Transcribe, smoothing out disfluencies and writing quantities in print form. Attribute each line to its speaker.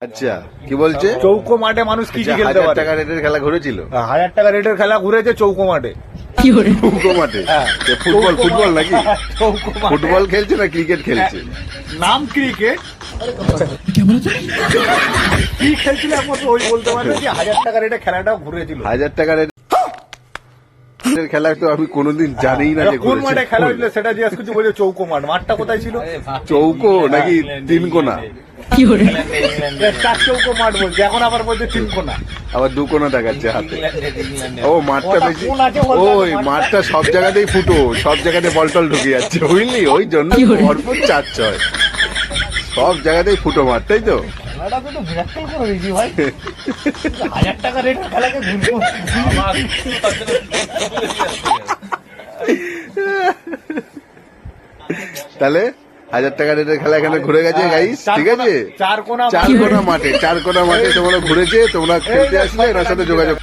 Speaker 1: আচ্ছা কি বলছে?
Speaker 2: চৌকো মাঠে মানুষ কি কি খেলতে
Speaker 1: 1000
Speaker 2: পারে?
Speaker 1: টাকা রেটের খেলা ঘুরেছিল
Speaker 2: 1000 টাকা রেটের খেলা ঘুরেছে চৌকো মাঠে।
Speaker 1: চৌকো মাঠে? ফুটবল নাকি?
Speaker 2: চৌকো মাঠে।
Speaker 1: ফুটবল খেলছে না ক্রিকেট খেলছে?
Speaker 2: নাম ক্রিকেট, কি খেলছিল একমাত্র ওই বলতে পারবে যে 1000 টাকা রেটে খেলাটাও ঘুরেছিল।
Speaker 1: 1000 টাকা রেটের খেলা তো আমি কোনোদিন জানিই না যে
Speaker 2: কোন মাঠে খেলা
Speaker 1: ঘুরেছে।
Speaker 2: হয়েছিল সেটা জিজ্ঞেস করছি, বলছে চৌকো মাঠ। মাঠটা কোথায় ছিল?
Speaker 1: চৌকো নাকি তিনকোনা?
Speaker 2: 4 চৌকো মাঠ বলছে, এখন আবার বলছে 3 কোনা।
Speaker 1: আবার 2 কোনা দেখাচ্ছে হাতে। ও মাঠটা
Speaker 2: ওটা
Speaker 1: বেশি,
Speaker 2: কোন আছে বলতে
Speaker 1: ওই
Speaker 2: হবে,
Speaker 1: মাঠটা সব জায়গাতেই ফুটো, সব জায়গাতে বলটল ঢুকে যাচ্ছে বুঝলি, ওই জন্য ভরপুর চাচ্ছে হয়, সব জায়গাতেই ফুটো মাঠ, তাই তো?
Speaker 2: খেলাটা তো বিরাক্ত করে দিয়েছি ভাই। 1000 টাকা রেটের খেলাকে ঘুরবো।
Speaker 1: তাহলে 1000 টাকা রেটের খেলা এখানে ঘুরে গেছে গাইস, ঠিক আছে?
Speaker 2: 4 কোনা
Speaker 1: 4 কোনা মাঠে তোমরা ঘুরেছে, তোমরা খেলতে আসলে এনার সাথে যোগাযোগ